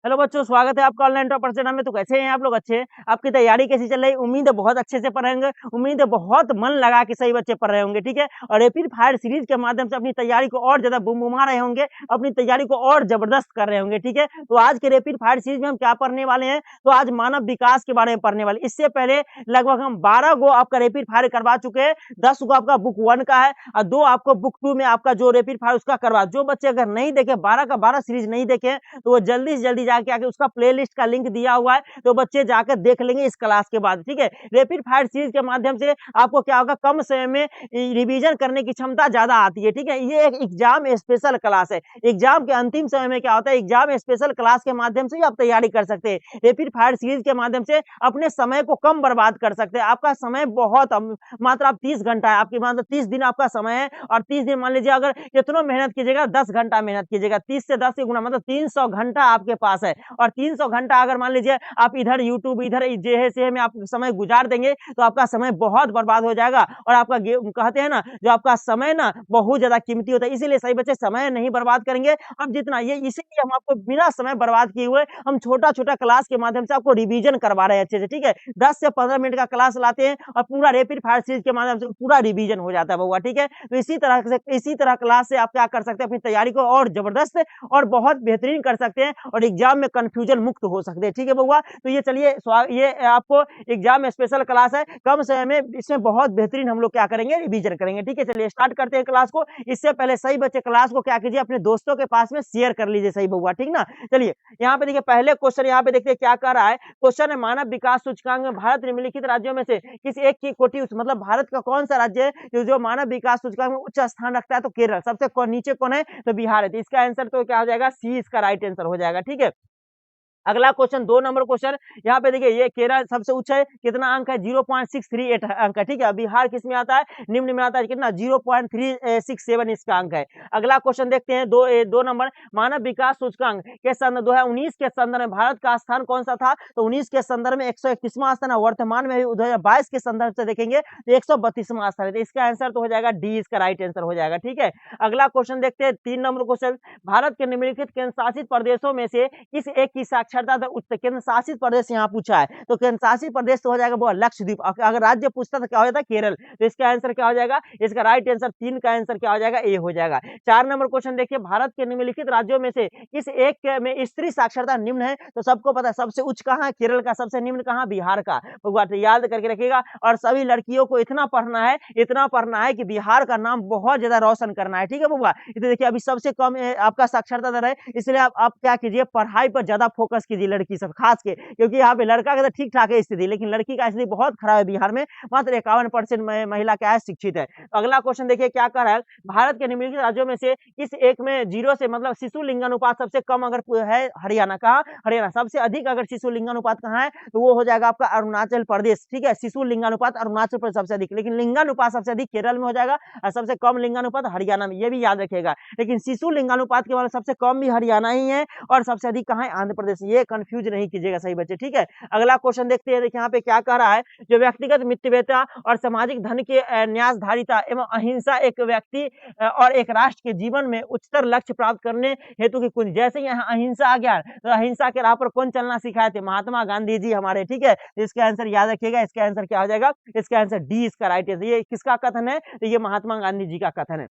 Hello बच्चों, स्वागत है आपका ऑनलाइन टॉपर चैनल में। तो कैसे हैं आप लोग? अच्छे हैं? आपकी तैयारी कैसी चल रही है? उम्मीद है बहुत अच्छे से पढ़ रहे होंगे। उम्मीद है बहुत मन लगा के सही बच्चे पढ़ रहे होंगे, ठीक है। और रैपिड फायर सीरीज के माध्यम से अपनी तैयारी को और ज्यादा बुमबुमा रहे होंगे, अपनी तैयारी को और जबरदस्त कर रहे होंगे, ठीक है। तो आज के रैपिड फायर सीरीज में हम क्या पढ़ने वाले हैं? तो आज मानव विकास के बारे में पढ़ने वाले। इससे पहले लगभग हम 12 गो आपका रैपिड फायर करवा चुके हैं। 10 गो आपका बुक 1 का है और 2 आपको बुक 2 में आपका जो रैपिड फायर उसका करवा। जो बच्चे अगर नहीं देखे, 12 का 12 सीरीज नहीं देखे, तो वो जल्दी से जल्दी जाके आके उसका प्लेलिस्ट का लिंक दिया हुआ है, तो बच्चे जाकर देख लेंगे इस क्लास के बाद, ठीक है। रैपिड फायर सीरीज के माध्यम से आपको क्या होगा, कम समय में रिवीजन करने की क्षमता ज्यादा आती है, ठीक है। ये एक एग्जाम स्पेशल क्लास है। एग्जाम के अंतिम समय में क्या होता है, एग्जाम स्पेशल क्लास के माध्यम से आप तैयारी कर सकते हैं। रैपिड फायर सीरीज के माध्यम से अपने समय को कम बर्बाद कर सकते हैं। आपका समय बहुत मात्र आप 30 घंटा है, आपकी मात्र 30 दिन आपका समय है। और 30 दिन मान लीजिए अगर कितना मेहनत कीजिएगा, 10 घंटा मेहनत कीजिएगा, 30 से 10 के गुना मतलब 300 घंटा आपके पास है। और 300 घंटा अगर मान लीजिए आप इधर यूट्यूब इधर जे में आप समय गुजार देंगे, तो आपका समय बहुत बर्बाद हो जाएगा। और आपका कहते हैं ना, जो आपका समय ना बहुत ज्यादा कीमती होता है, इसीलिए सही बच्चे समय नहीं बर्बाद करेंगे। अब जितना ये इसीलिए हम आपको बिना समय बर्बाद किए हुए हम छोटा छोटा क्लास के माध्यम से आपको रिवीजन करवा रहे हैं अच्छे से, ठीक है। 10 से 15 मिनट का क्लास लाते हैं और पूरा रैपिड फायर सीरीज के माध्यम से पूरा रिवीजन हो जाता है बउआ, ठीक है। तो इसी तरह क्लास से आप क्या कर सकते हैं, अपनी तैयारी को और जबरदस्त और बहुत बेहतरीन कर सकते हैं और एग्जाम में कंफ्यूजन मुक्त हो सकते हैं, ठीक है बउआ। तो ये चलिए, ये आपको एग्जाम स्पेशल क्लास है, कम समय में इसमें बहुत बेहतरीन हम लोग क्या करेंगे, रिवीजन करेंगे, ठीक है। चलिए स्टार्ट करते हैं क्लास को। इससे पहले सही बच्चे क्लास को क्या कीजिए, अपने दोस्तों के पास में शेयर कर लीजिए, सही बउआ, ठीक ना। चलिए यहाँ पे देखिए, पहले क्वेश्चन यहाँ पे देखते हैं क्या कर रहा है। क्वेश्चन है, मानव विकास सूचकांक में भारत निम्नलिखित राज्यों में से किसी एक की कोटि, मतलब भारत का कौन सा राज्य है जो मानव विकास सूचकांक में उच्च स्थान रखता है? तो केरल। सबसे नीचे कौन है? तो बिहार है। तो इसका आंसर तो क्या हो जाएगा, सी इसका राइट आंसर हो जाएगा, ठीक है। अगला क्वेश्चन 2 नंबर क्वेश्चन, यहाँ पे देखिए, ये केरल सबसे उच्च है, कितना अंक है? 0.638 अंक है, ठीक है। बिहार किस में आता है? निम्न में आता है, कितना? 0.367 इसका अंक है। अगला क्वेश्चन देखते हैं, दो नंबर, मानव विकास सूचकांक के संदर्भ 2019 के संदर्भ में भारत का स्थान कौन सा था? तो 19 के संदर्भ में 131वां स्थान है। वर्तमान में 2022 के संदर्भ से देखेंगे तो 132वां स्थान है। तो इसका आंसर तो हो जाएगा डी, इसका राइट आंसर हो जाएगा, ठीक है। अगला क्वेश्चन देखते हैं, 3 नंबर क्वेश्चन, भारत के निम्नलिखित केंद्र शासित प्रदेशों में से किस एक की साक्षरता दर उच्च? केंद्र शासित प्रदेश यहाँ पूछा है, तो केंद्र शासित प्रदेश तो हो जाएगा वो लक्षद्वीप। अगर राज्य पूछता तो क्या हो जाता है, केरल। तो इसका आंसर क्या हो जाएगा, इसका राइट आंसर 3 का आंसर क्या हो जाएगा, ए हो जाएगा। 4 नंबर क्वेश्चन देखिए, भारत के निम्नलिखित राज्यों में से किस एक में स्त्री साक्षरता निम्न है? तो सबको पता है सबसे उच्च कहाँ है, केरल का। सबसे निम्न कहाँ, बिहार का। तो याद करके रखिएगा। और सभी लड़कियों को इतना पढ़ना है कि बिहार का नाम बहुत ज्यादा रोशन करना है, ठीक है बउआ। तो देखिए, अभी सबसे कम आपका साक्षरता दर है, इसलिए आप क्या कीजिए, पढ़ाई पर ज्यादा फोकस कीजिए, लड़की सब खास के, क्योंकि यहाँ पे लड़का का तो ठीक ठाक है स्थिति, लेकिन लड़की का स्थिति बहुत खराब है बिहार में। मात्र 51% महिला क्या है, शिक्षित है। तो अगला क्वेश्चन देखिए क्या कर रहा है, भारत के निम्नलिखित राज्यों में से किस एक में 0 से मतलब शिशु लिंगानुपात सबसे कम अगर है? हरियाणा। कहा? हरियाणा। सबसे अधिक अगर शिशु लिंगानुपात कहाँ है? तो वो हो जाएगा आपका अरुणाचल प्रदेश, ठीक है। शिशु लिंगानुपात अरुणाचल प्रदेश सबसे अधिक, लेकिन लिंगानुपात सबसे अधिक केरल में हो जाएगा और सबसे कम लिंगानुपात हरियाणा में, ये भी याद रखिएगा। लेकिन शिशु लिंगानुपात के बारे में सबसे कम भी हरियाणा ही है और सबसे अधिक कहाँ है, आंध्र प्रदेश। ये कंफ्यूज नहीं कीजिएगा सही बच्चे, ठीक है। अगला क्वेश्चन देखते हैं, देखिए यहाँ पे क्या कह रहा है, जो व्यक्तिगत मितव्ययिता और सामाजिक धन के न्यासधारिता एवं अहिंसा एक व्यक्ति और एक राष्ट्र के जीवन में उच्चतर लक्ष्य प्राप्त करने हेतु की कुंजी। जैसे यहाँ अहिंसा आ गया, तो अहिंसा के राह पर कौन चलना सिखाए थे? महात्मा गांधी जी हमारे, ठीक है। इसका आंसर याद रखिएगा, इसका आंसर क्या हो जाएगा, इसका आंसर डी इसका राइट आंसर। ये किसका कथन है? तो ये महात्मा गांधी जी का कथन है।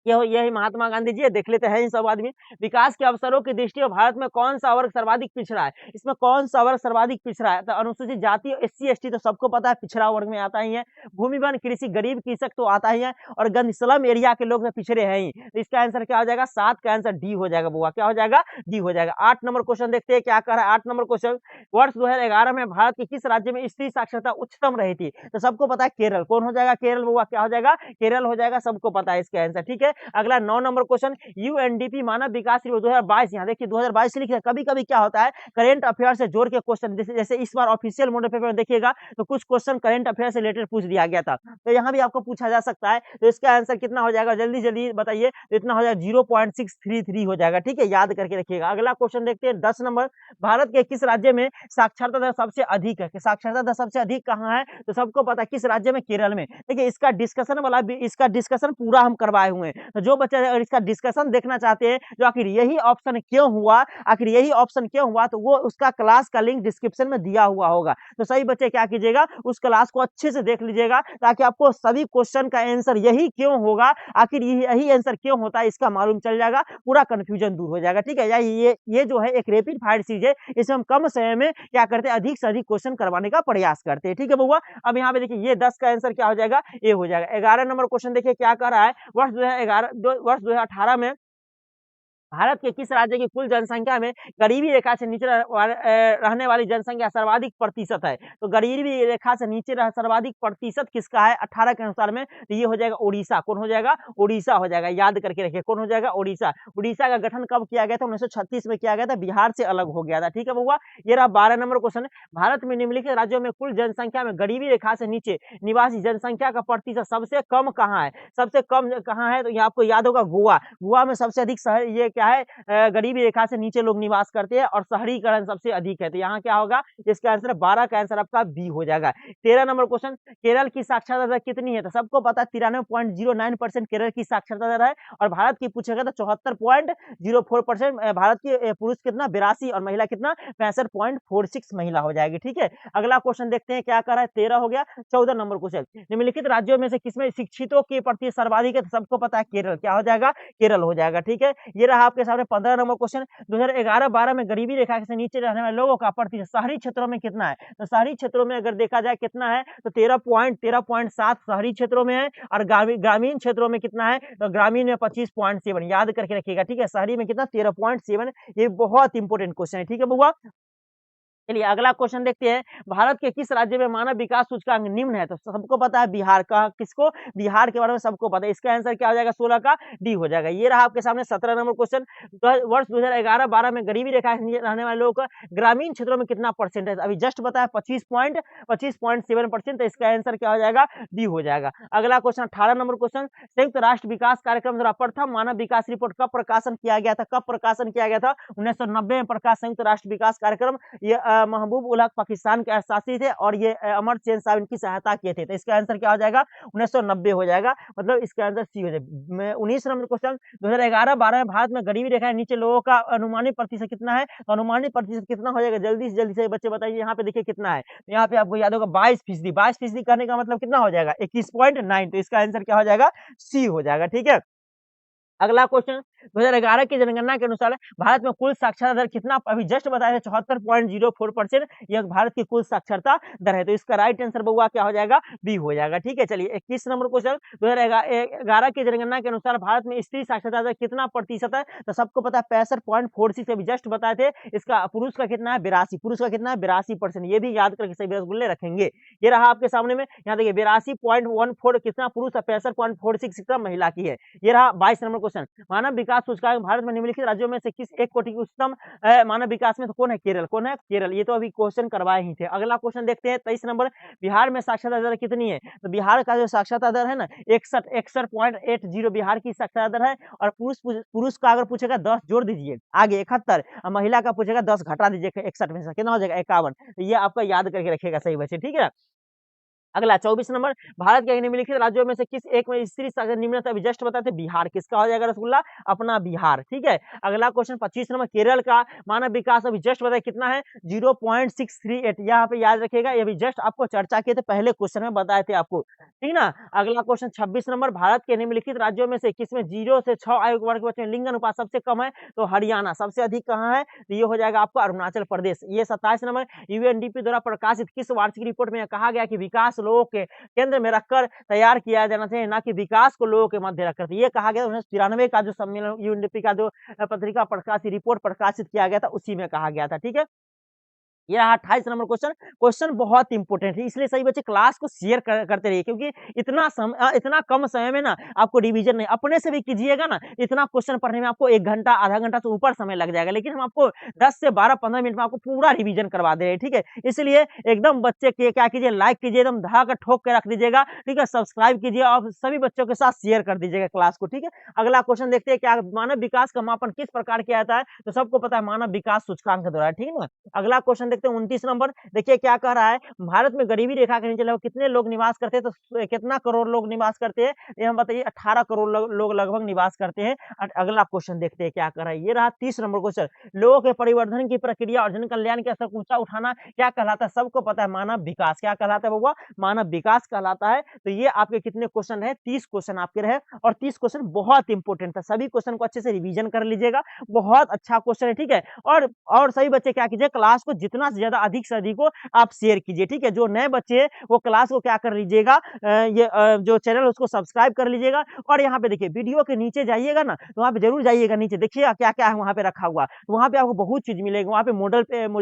यही महात्मा गांधी जी है। देख लेते हैं इन सब आदमी। विकास के अवसरों की दृष्टि में भारत में कौन सा वर्ग सर्वाधिक पिछड़ा है? इसमें कौन सा वर्ग सर्वाधिक पिछड़ा है? तो अनुसूचित जाति, SC ST तो सबको पता है पिछड़ा वर्ग में आता ही है। भूमिहीन, कृषि, गरीब कृषक तो आता ही है। और गंज स्लम एरिया के लोग तो पिछड़े हैं ही। तो इसका आंसर क्या हो जाएगा, 7 का आंसर डी हो जाएगा बुआ। क्या हो जाएगा, डी हो जाएगा। 8 नंबर क्वेश्चन देखते हैं क्या कह रहा है। 8 नंबर क्वेश्चन, वर्ष 2011 में भारत के किस राज्य में स्त्री साक्षरता उच्चतम रही थी? तो सबको पता है केरल। कौन हो जाएगा, केरल बुआ। क्या हो जाएगा, केरल हो जाएगा, सबको पता है इसका आंसर, ठीक है। अगला 9 नंबर क्वेश्चन, UNDP मानव विकास रिपोर्ट 2022, यहाँ देखिए 2022 लिखा है। कभी कभी क्या होता है, करंट अफेयर से जोड़ के क्वेश्चन, जैसे इस बार ऑफिशियल मॉडल पेपर में देखिएगा तो कुछ क्वेश्चन करंट अफेयर से रिलेटेड पूछ दिया गया था, तो यहाँ भी आपको पूछा जा सकता है। तो इसका आंसर कितना हो जाएगा, जल्दी जल्दी बताइए। तो इतना हो जाएगा 0.633 हो जाएगा, ठीक है। याद करके रखिएगा। अगला क्वेश्चन देखते हैं 10 नंबर, भारत के किस राज्य में साक्षरता दर सबसे अधिक है? साक्षरता दर सबसे अधिक कहाँ है? तो सबको पता है किस राज्य में, केरल में। देखिए इसका डिस्कशन पूरा हम करवाए हुए हैं। तो जो बच्चे अगर इसका डिस्कशन देखना चाहते हैं, जो आखिर यही ऑप्शन क्यों हुआ, आखिर यही ऑप्शन क्यों हुआ, तो वो उसका क्लास का लिंक डिस्क्रिप्शन में दिया हुआ होगा। तो सभी बच्चे क्या कीजिएगा, उस क्लास को अच्छे से देख लीजिएगा, ताकि आपको सभी क्वेश्चन का आंसर यही क्यों होगा, आखिर यही आंसर क्यों होता है, इसका मालूम चल जाएगा, पूरा कंफ्यूजन दूर हो जाएगा। ठीक है, या ये जो है एक रैपिड फायर सीरीज है, इसमें हम कम समय में क्या करते हैं, अधिक से अधिक क्वेश्चन करवाने का प्रयास करते हैं। ठीक है बउआ, अब यहाँ पे देखिए ये 10 का आंसर क्या हो जाएगा, ए हो जाएगा। 11 नंबर क्वेश्चन देखिए क्या कर रहा है, वर्ष 2018 में भारत के किस राज्य की कुल जनसंख्या में गरीबी रेखा से नीचे रहने वाली जनसंख्या सर्वाधिक प्रतिशत है। तो गरीबी रेखा से नीचे सर्वाधिक प्रतिशत किसका है 18 के अनुसार में, तो ये हो जाएगा उड़ीसा। कौन हो जाएगा, उड़ीसा हो जाएगा, याद करके रखिए कौन हो जाएगा, उड़ीसा। उड़ीसा का गठन कब किया गया था, 1936 में किया गया था, बिहार से अलग हो गया था। ठीक है बउआ, ये रहा 12 नंबर क्वेश्चन। भारत में निम्नलिखित राज्यों में कुल जनसंख्या में गरीबी रेखा से नीचे निवासी जनसंख्या का प्रतिशत सबसे कम कहाँ है, सबसे कम कहाँ है, तो ये आपको याद होगा गोवा। गोवा में सबसे अधिक शहर ये क्या है, गरीबी रेखा से नीचे लोग निवास करते हैं और शहरीकरण सबसे अधिक है। तो यहाँ क्या होगा, इसका आंसर 12 का आंसर आपका बी हो जाएगा। 13 नंबर क्वेश्चन, केरल की साक्षरता दर कितनी है, तो सबको पता है 93.09% केरल की साक्षरता दर है, और भारत की पूछेगा तो 74.04%। भारत की पुरुष कितना 82 और महिला कितना 65.46 महिला हो जाएगी। ठीक है, अगला क्वेश्चन देखते हैं क्या कर रहा है, 13 हो गया। 14 नंबर क्वेश्चन, निम्नलिखित राज्यों में से किसमें शिक्षितों के प्रति सर्वाधिक है, तो सबको पता है केरल, क्या हो जाएगा, केरल हो जाएगा। ठीक है, ये रहा आपके सामने 15 नंबर क्वेश्चन। 2011-12 में गरीबी रेखा से नीचे रहने वाले लोगों का प्रतिशत शहरी क्षेत्रों में कितना है, तो शहरी क्षेत्रों में अगर देखा जाए कितना है, तो 13.7 शहरी क्षेत्रों में है, और ग्रामीण क्षेत्रों में कितना है, तो ग्रामीण में 25.7, याद करके रखिएगा। ठीक है, शहरी में कितना 13.7, ये बहुत इंपॉर्टेंट क्वेश्चन है। ठीक है बुआ, चलिए अगला क्वेश्चन देखते हैं, भारत के किस राज्य में मानव विकास सूचकांक निम्न है, तो सबको पता है बिहार का, किसको, बिहार के बारे में सबको पता है। इसका आंसर क्या हो जाएगा, 16 का डी हो जाएगा। ये रहा आपके सामने 17 नंबर क्वेश्चन, वर्ष 2011-12 में गरीबी रेखा से नीचे रहने वाले लोगों का ग्रामीण क्षेत्रों में कितना परसेंट है, अभी जस्ट बताया 25.7%, तो इसका आंसर क्या हो जाएगा, डी हो जाएगा। अगला क्वेश्चन 18 नंबर क्वेश्चन, संयुक्त राष्ट्र विकास कार्यक्रम द्वारा प्रथम मानव विकास रिपोर्ट कब प्रकाशन किया गया था, कब प्रकाशन किया गया था, 1990 में प्रकाश संयुक्त राष्ट्र विकास कार्यक्रम। ये महबूब उल हक पाकिस्तान के अर्थशास्त्री थे, और ये अमर्त्य सेन साहब इनकी सहायता किए थे। तो इसका आंसर क्या हो जाएगा, 1990 हो जाएगा, मतलब इसका आंसर सी हो जाएगा। 19 नंबर क्वेश्चन, 2011-12 में भारत में गरीबी रेखा नीचे लोगों का अनुमानित प्रतिशत कितना है, तो अनुमानित प्रतिशत कितना हो जाएगा, जल्दी से बच्चे बताइए। यहाँ पे देखिए कितना है, तो यहाँ पे आपको याद होगा 22%। 22% करने का मतलब कितना हो जाएगा, 21.9, तो इसका आंसर क्या हो जाएगा, सी हो जाएगा। ठीक है, अगला क्वेश्चन, 2011 की जनगणना के अनुसार भारत में कुल साक्षरता दर कितना, अभी जस्ट बताया 74.04%, यह भारत की कुल साक्षरता दर है। तो इसका राइट आंसर बउआ क्या हो जाएगा, बी हो जाएगा। ठीक है, चलिए 21 नंबर क्वेश्चन, 2011 की जनगणना के अनुसार भारत में स्त्री साक्षरता दर कितना प्रतिशत है, तो सबको पता है 65.46, अभी जस्ट बताए थे। इसका पुरुष का कितना है 82, पुरुष का कितना है 82%, ये भी याद करके सही रसगुल्ले रखेंगे। ये रहा आपके सामने में, यहाँ देखिए 82.14 कितना पुरुष है, 65.46 कितना महिला की है। ये रहा 22 नंबर क्वेश्चन, मानव विकास सूचकांक भारत में निम्नलिखित राज्यों में से किस एक कोटि की उच्चतम मानव विकास में, तो कौन है, केरल। कौन है, केरल। ये तो अभी क्वेश्चन करवाए ही थे। अगला क्वेश्चन देखते हैं 23 नंबर, बिहार में साक्षरता दर कितनी है, तो बिहार का जो साक्षरता दर है ना 61.80 बिहार की साक्षरता दर है, और पुरुष का अगर पूछेगा 10 जोड़ दीजिए आगे 71, और महिला का पूछेगा 10 घटा दीजिए 61 में से कितना हो जाएगा 51। ये आपका याद करके रखिएगा सही बच्चे। ठीक है, अगला 24 नंबर, भारत के निम्नलिखित राज्यों में से किस एक में स्त्री साक्षरता निम्न, अभी जस्ट बताते हैं बिहार, किसका हो जाएगा रसगुल्ला, अपना बिहार। ठीक है, अगला क्वेश्चन 25 नंबर, केरल का मानव विकास अभी जस्ट बताया कितना है 0.638, यहाँ पे याद रखिएगा, ये अभी जस्ट आपको चर्चा किए थे, पहले क्वेश्चन में बताए थे आपको। ठीक ना, अगला क्वेश्चन 26 नंबर, भारत के निम्नलिखित राज्यों में से किसमें 0 से 6 आयु वर्ग के बच्चों में लिंग अनुपात सबसे कम है, तो हरियाणा। सबसे अधिक कहाँ है, तो ये हो जाएगा आपको अरुणाचल प्रदेश। ये 27 नंबर, यूएनडीपी द्वारा प्रकाशित किस वार्षिक रिपोर्ट में कहा गया कि विकास लोगों के केंद्र में रखकर तैयार किया जाना चाहिए, ना कि विकास को लोगों के मध्य रखकर। ये कहा गया 1993 का जो सम्मेलन यूएनडीपी का जो पत्रिका प्रकाशित रिपोर्ट प्रकाशित किया गया था, उसी में कहा गया था। ठीक है, ये रहा 28 नंबर क्वेश्चन। क्वेश्चन बहुत इंपॉर्टेंट है, इसलिए सही बच्चे क्लास को शेयर करते रहिए, क्योंकि इतना कम समय में ना आपको रिवीजन नहीं, अपने से भी कीजिएगा ना, इतना क्वेश्चन पढ़ने में आपको 1 घंटा आधा घंटा से ऊपर समय लग जाएगा, लेकिन हम आपको 10 से 12-15 मिनट में आपको पूरा रिवीजन करवा दे रहे हैं। ठीक है, इसलिए एकदम बच्चे के क्या कीजिए, लाइक कीजिए, एकदम धड़ाका ठोक के रख दीजिएगा। ठीक है, सब्सक्राइब कीजिए और सभी बच्चों के साथ शेयर कर दीजिएगा क्लास को। ठीक है, अगला क्वेश्चन देखते हैं, क्या मानव विकास का मापन किस प्रकार किया जाता है, तो सबको पता है मानव विकास सूचकांक के द्वारा। ठीक है ना, अगला क्वेश्चन देखते हैं 29 नंबर। देखिए क्या कह रहा है, भारत में गरीबी रेखा के नीचे लगभग कितने लोग निवास करते हैं, तो कितना करोड़ लोग निवास करते हैं, ये हम बताइए 18 करोड़ लोग लगभग निवास करते हैं। अगला क्वेश्चन देखते हैं क्या कर रहा है, ये रहा 30 नंबर क्वेश्चन। लोगों के परिवर्धन की प्रक्रिया और जन कल्याण के स्तर को ऊंचा उठाना क्या कहलाता है, सबको पता है मानव विकास। क्या कहलाता है बउआ, मानव विकास कहलाता है। तो ये आपके कितने क्वेश्चन है, 30 क्वेश्चन आपके रहे, और 30 क्वेश्चन बहुत इंपॉर्टेंट था। सभी क्वेश्चन को अच्छे से रिवीजन कर लीजिएगा, बहुत अच्छा क्वेश्चन है, ठीक है। और सभी बच्चे क्या कीजिए, क्लास को जितना से ज्यादा अधिक से अधिक को आप शेयर कीजिए, ठीक है। जो नए बच्चे वो क्लास को क्या कर लीजिएगा, जो चैनल उसको सब्सक्राइब कर लीजिएगा। और यहाँ पे देखिए वीडियो के नीचे जाइएगा ना, तो वहाँ पे जरूर जाइएगा, नीचे देखिएगा क्या क्या है वहाँ पे रखा हुआ। तो वहाँ पे आपको बहुत चीज मिलेगी। वहाँ पे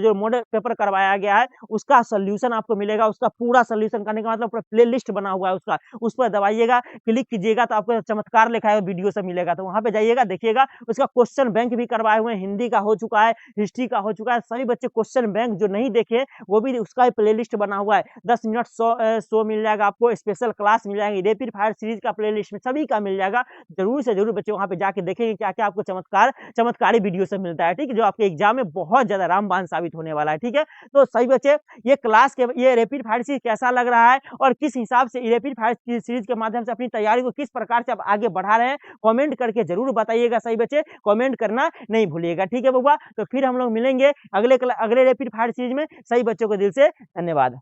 जो मॉडल पेपर करवाया गया है उसका सोल्यूशन आपको मिलेगा। उसका पूरा सोल्यूशन करने का मतलब प्ले लिस्ट बना हुआ है उसका, उस पर दबाइएगा, क्लिक कीजिएगा तो आपको चमत्कार लिखा है वीडियो से मिलेगा। तो वहाँ पे जाइएगा, देखिएगा। उसका क्वेश्चन बैंक भी करवाए हुए हैं, हिंदी का हो चुका है, हिस्ट्री का हो चुका है। सभी बच्चे क्वेश्चन बैंक जो नहीं देखे वो भी उसका प्ले लिस्ट बना हुआ है। 10 मिनट 100 मिल जाएगा आपको, स्पेशल क्लास मिल जाएगी, रैपिड फायर सीरीज का प्ले लिस्ट में सभी का मिल जाएगा। जरूर से जरूर बच्चे वहाँ पे जाके देखेंगे क्या क्या आपको चमत्कारी वीडियो से मिलता है, ठीक है, जो आपके एग्जाम में बहुत ज्यादा रामबाण साबित होने वाला है, ठीक है। तो सही बच्चे, ये रैपिड फायर सीरीज कैसा लग रहा है और किस हिसाब से रैपिड फायर सीरीज के माध्यम से अपनी तैयारी को किस प्रकार से आप आगे बढ़ा रहे हैं, कमेंट करके जरूर बताइएगा। सही बच्चे, कमेंट करना नहीं भूलिएगा, ठीक है बउआ। तो फिर हम लोग मिलेंगे अगले रैपिड फायर सीरीज में। सही बच्चों को दिल से धन्यवाद।